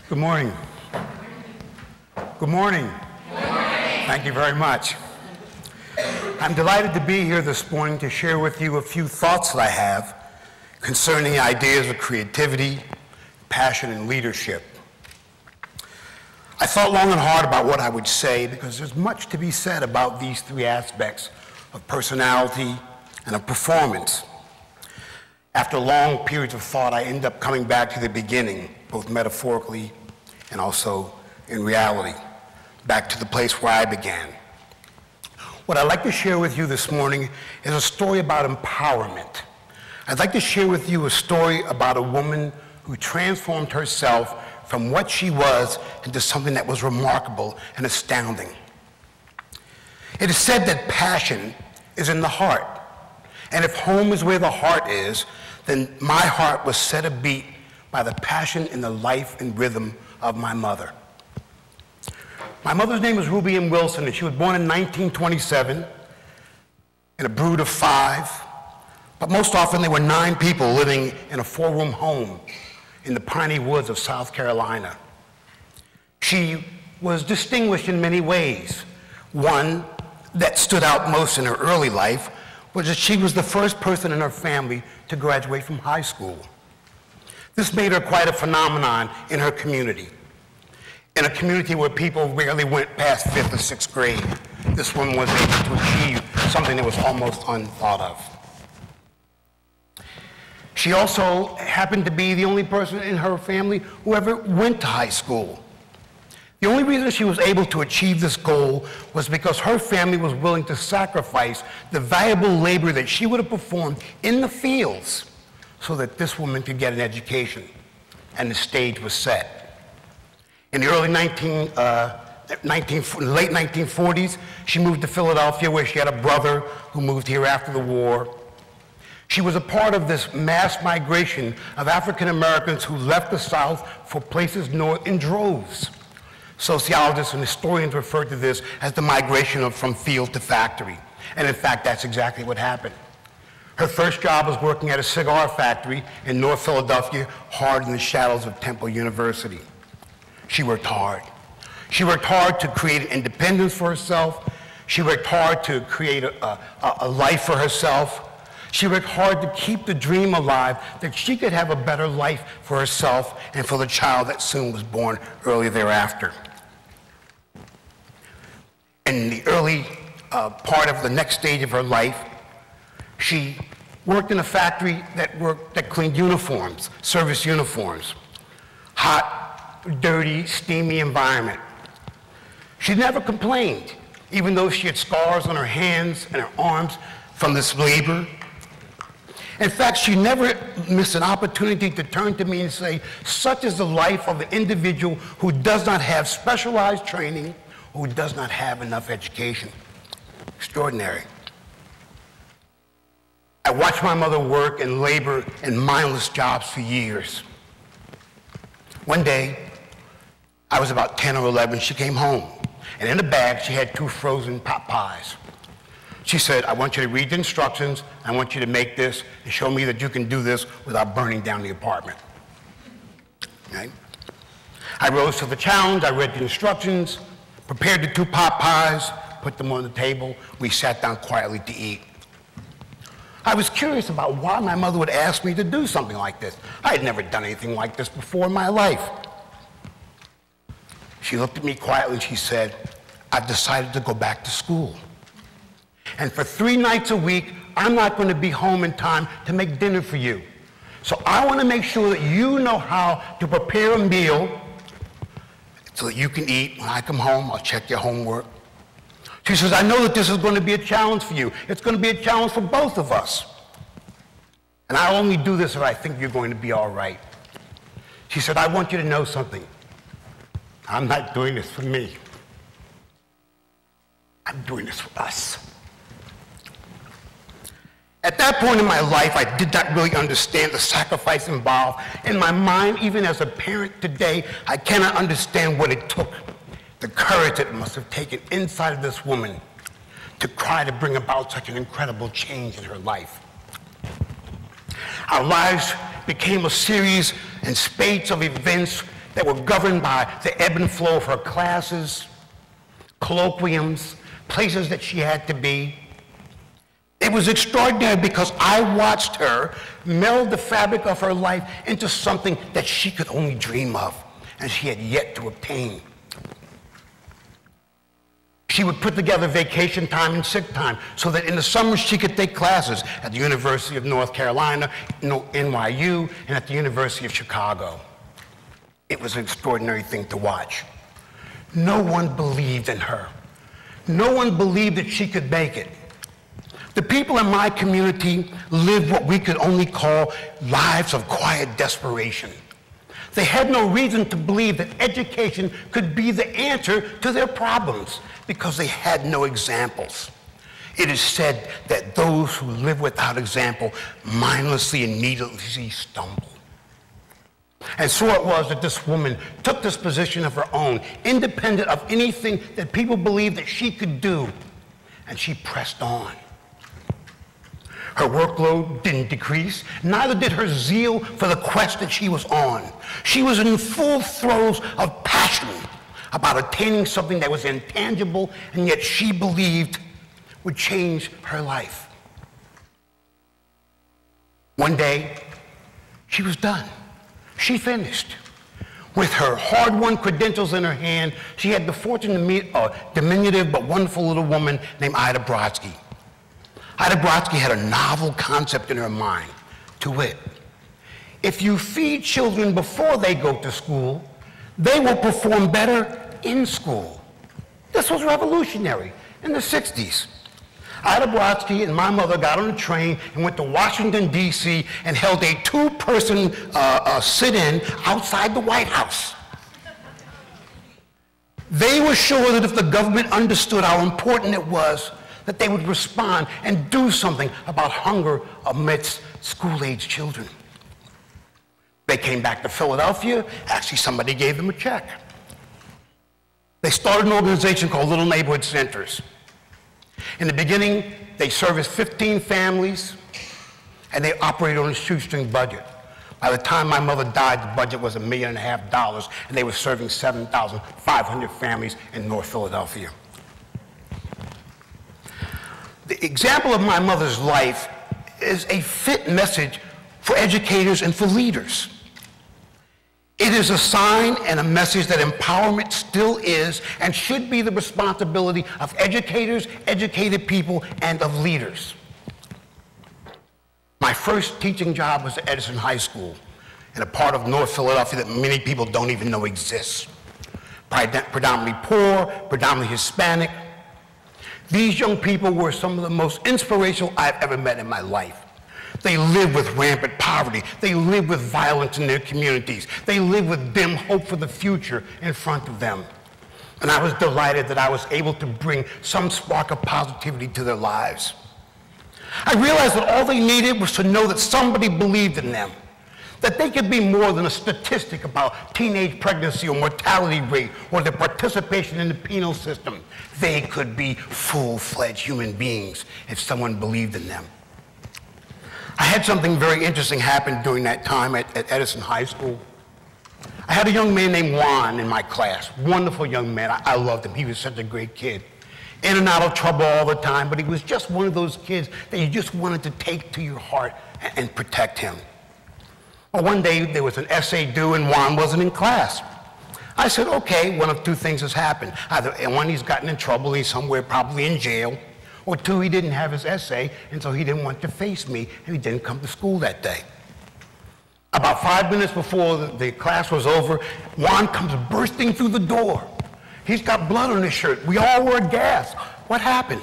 Good morning. Good morning. Good morning. Thank you very much. I'm delighted to be here this morning to share with you a few thoughts that I have concerning the ideas of creativity, passion, and leadership. I thought long and hard about what I would say because there's much to be said about these three aspects of personality and of performance. After long periods of thought, I end up coming back to the beginning, both metaphorically and also in reality, back to the place where I began. What I'd like to share with you this morning is a story about empowerment. I'd like to share with you a story about a woman who transformed herself from what she was into something that was remarkable and astounding. It is said that passion is in the heart. And if home is where the heart is, then my heart was set abeat by the passion in the life and rhythm of my mother. My mother's name was Ruby M. Wilson, and she was born in 1927 in a brood of 5. But most often there were 9 people living in a 4-room home in the piney woods of South Carolina. She was distinguished in many ways. One that stood out most in her early life was that she was the first person in her family to graduate from high school. This made her quite a phenomenon in her community. In a community where people rarely went past 5th or 6th grade, this woman was able to achieve something that was almost unthought of. She also happened to be the only person in her family who ever went to high school. The only reason she was able to achieve this goal was because her family was willing to sacrifice the valuable labor that she would have performed in the fields so that this woman could get an education, and the stage was set. In the late 1940s, she moved to Philadelphia, where she had a brother who moved here after the war. She was a part of this mass migration of African Americans who left the South for places north in droves. Sociologists and historians refer to this as the migration from field to factory. And in fact, that's exactly what happened. Her first job was working at a cigar factory in North Philadelphia, hard in the shadows of Temple University. She worked hard. She worked hard to create independence for herself. She worked hard to create a life for herself. She worked hard to keep the dream alive that she could have a better life for herself and for the child that soon was born early thereafter. In the early part of the next stage of her life, she worked in a factory that cleaned uniforms, service uniforms. Hot, dirty, steamy environment. She never complained, even though she had scars on her hands and her arms from this labor. In fact, she never missed an opportunity to turn to me and say, such is the life of an individual who does not have specialized training, who does not have enough education. Extraordinary. I watched my mother work and labor in mindless jobs for years. One day, I was about 10 or 11, she came home, and in a bag she had 2 frozen pot pies. She said, I want you to read the instructions, I want you to make this, and show me that you can do this without burning down the apartment. Okay? I rose to the challenge, I read the instructions, prepared the 2 pot pies, put them on the table, we sat down quietly to eat. I was curious about why my mother would ask me to do something like this. I had never done anything like this before in my life. She looked at me quietly and she said, I've decided to go back to school. And for 3 nights a week, I'm not going to be home in time to make dinner for you. So I want to make sure that you know how to prepare a meal so that you can eat. When I come home, I'll check your homework. She says, I know that this is going to be a challenge for you. It's going to be a challenge for both of us. And I'll only do this if I think you're going to be all right. She said, I want you to know something. I'm not doing this for me. I'm doing this for us. At that point in my life, I did not really understand the sacrifice involved. In my mind, even as a parent today, I cannot understand what it took, the courage it must have taken inside of this woman to try to bring about such an incredible change in her life. Our lives became a series and spades of events that were governed by the ebb and flow of her classes, colloquiums, places that she had to be. It was extraordinary because I watched her meld the fabric of her life into something that she could only dream of and she had yet to obtain. She would put together vacation time and sick time so that in the summer she could take classes at the University of North Carolina, NYU, and at the University of Chicago. It was an extraordinary thing to watch. No one believed in her. No one believed that she could make it. The people in my community lived what we could only call lives of quiet desperation. They had no reason to believe that education could be the answer to their problems because they had no examples. It is said that those who live without example mindlessly and needlessly stumble. And so it was that this woman took this position of her own, independent of anything that people believed that she could do, and she pressed on. Her workload didn't decrease, neither did her zeal for the quest that she was on. She was in full throes of passion about attaining something that was intangible and yet she believed would change her life. One day, she was done. She finished. With her hard-won credentials in her hand, she had the fortune to meet a diminutive but wonderful little woman named Ida Brodsky. Ida Brodsky had a novel concept in her mind, to wit, if you feed children before they go to school, they will perform better in school. This was revolutionary in the 60s. Ida Brodsky and my mother got on a train and went to Washington, D.C. and held a two-person sit-in outside the White House. They were sure that if the government understood how important it was, that they would respond and do something about hunger amidst school-age children. They came back to Philadelphia. Actually, somebody gave them a check. They started an organization called Little Neighborhood Centers. In the beginning, they serviced 15 families, and they operated on a shoestring budget. By the time my mother died, the budget was $1.5 million, and they were serving 7,500 families in North Philadelphia. The example of my mother's life is a fit message for educators and for leaders. It is a sign and a message that empowerment still is and should be the responsibility of educators, educated people, and of leaders. My first teaching job was at Edison High School in a part of North Philadelphia that many people don't even know exists. Predominantly poor, predominantly Hispanic. These young people were some of the most inspirational I've ever met in my life. They live with rampant poverty. They live with violence in their communities. They live with dim hope for the future in front of them. And I was delighted that I was able to bring some spark of positivity to their lives. I realized that all they needed was to know that somebody believed in them, that they could be more than a statistic about teenage pregnancy or mortality rate or their participation in the penal system. They could be full-fledged human beings if someone believed in them. I had something very interesting happen during that time at Edison High School. I had a young man named Juan in my class, wonderful young man. I loved him. He was such a great kid. In and out of trouble all the time, but he was just one of those kids that you just wanted to take to your heart and protect him. Well, one day there was an essay due and Juan wasn't in class. I said, okay, one of two things has happened. Either one, he's gotten in trouble, he's somewhere probably in jail, or two, he didn't have his essay, and so he didn't want to face me, and he didn't come to school that day. About 5 minutes before the class was over, Juan comes bursting through the door. He's got blood on his shirt. We all were aghast. What happened?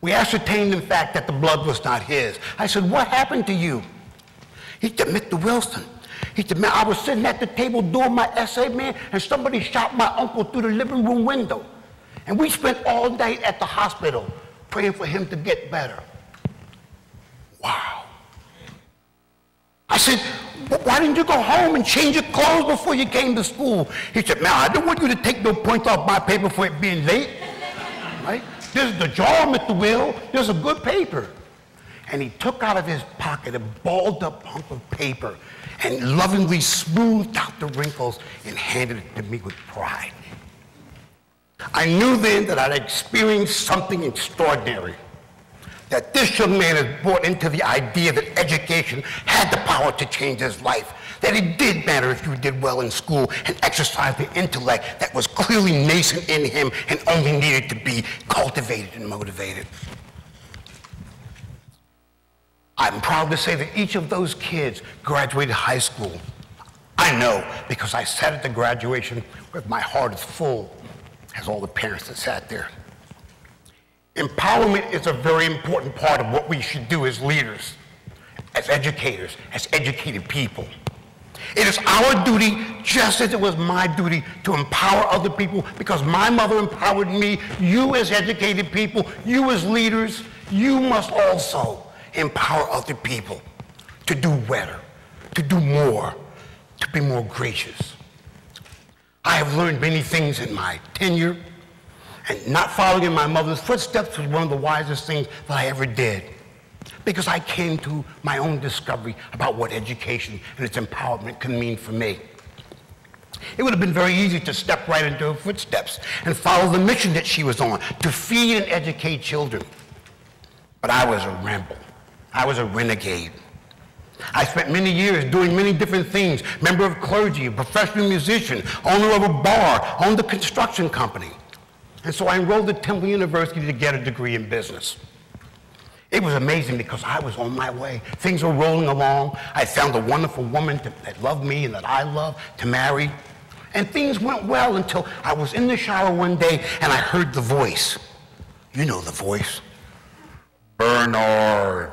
We ascertained, in fact, that the blood was not his. I said, what happened to you? He said, Mr. Wilson. He said, man, I was sitting at the table doing my essay, man, and somebody shot my uncle through the living room window. And we spent all night at the hospital praying for him to get better. Wow. I said, why didn't you go home and change your clothes before you came to school? He said, man, I don't want you to take no points off my paper for it being late. Right? This is the jar, Mr. Will. This is a good paper. And he took out of his pocket a balled up hunk of paper, and lovingly smoothed out the wrinkles and handed it to me with pride. I knew then that I'd experienced something extraordinary, that this young man had brought into the idea that education had the power to change his life, that it did matter if you did well in school and exercised the intellect that was clearly nascent in him and only needed to be cultivated and motivated. I'm proud to say that each of those kids graduated high school. I know because I sat at the graduation with my heart as full as all the parents that sat there. Empowerment is a very important part of what we should do as leaders, as educators, as educated people. It is our duty, just as it was my duty, to empower other people, because my mother empowered me. You as educated people, you as leaders, you must also empower other people to do better, to do more, to be more gracious. I have learned many things in my tenure, and not following in my mother's footsteps was one of the wisest things that I ever did, because I came to my own discovery about what education and its empowerment can mean for me. It would have been very easy to step right into her footsteps and follow the mission that she was on, to feed and educate children. But I was a rebel. I was a renegade. I spent many years doing many different things: member of clergy, a professional musician, owner of a bar, owned a construction company. And so I enrolled at Temple University to get a degree in business. It was amazing because I was on my way. Things were rolling along. I found a wonderful woman that loved me and that I loved to marry. And things went well until I was in the shower one day and I heard the voice. You know the voice. Bernard,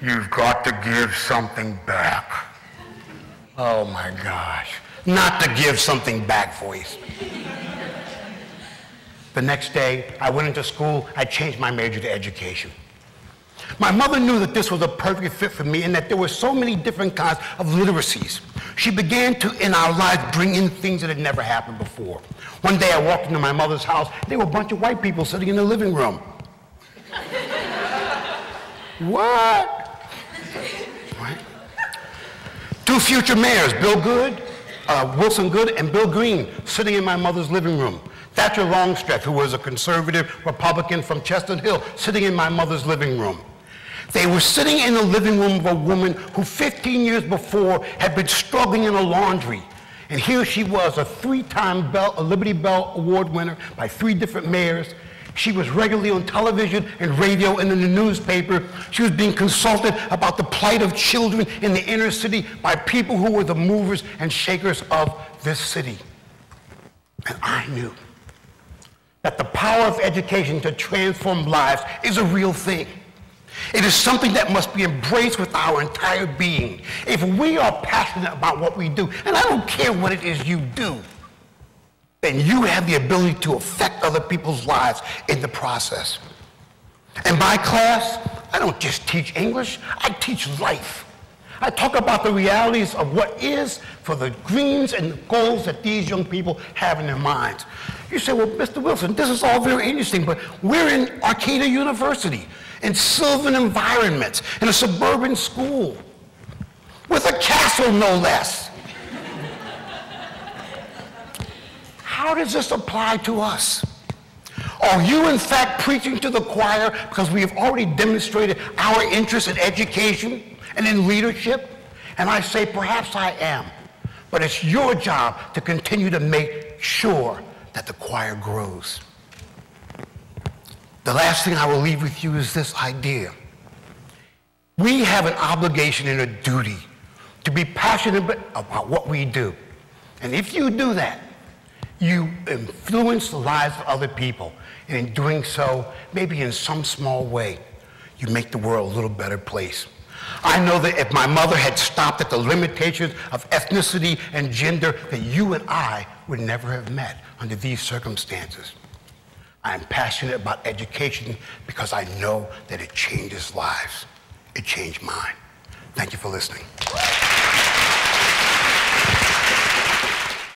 you've got to give something back. Oh my gosh. Not to give something back voice. The next day, I went into school. I changed my major to education. My mother knew that this was a perfect fit for me and that there were so many different kinds of literacies. She began to, in our lives, bring in things that had never happened before. One day I walked into my mother's house. There were a bunch of white people sitting in the living room. What? Right? Two future mayors, Wilson Good and Bill Green, sitting in my mother's living room. Thatcher Longstreth, who was a conservative Republican from Chestnut Hill, sitting in my mother's living room. They were sitting in the living room of a woman who 15 years before had been struggling in a laundry. And here she was, a three-time Liberty Bell Award winner by 3 different mayors. She was regularly on television and radio and in the newspaper. She was being consulted about the plight of children in the inner city by people who were the movers and shakers of this city. And I knew that the power of education to transform lives is a real thing. It is something that must be embraced with our entire being. If we are passionate about what we do, and I don't care what it is you do, then you have the ability to affect other people's lives in the process. In my class, I don't just teach English, I teach life. I talk about the realities of what is for the dreams and the goals that these young people have in their minds. You say, well, Mr. Wilson, this is all very interesting, but we're in Arcadia University, in sylvan environments, in a suburban school, with a castle, no less. How does this apply to us? Are you, in fact, preaching to the choir because we have already demonstrated our interest in education and in leadership? And I say, perhaps I am. But it's your job to continue to make sure that the choir grows. The last thing I will leave with you is this idea. We have an obligation and a duty to be passionate about what we do. And if you do that, you influence the lives of other people. And in doing so, maybe in some small way, you make the world a little better place. I know that if my mother had stopped at the limitations of ethnicity and gender, that you and I would never have met under these circumstances. I am passionate about education because I know that it changes lives. It changed mine. Thank you for listening.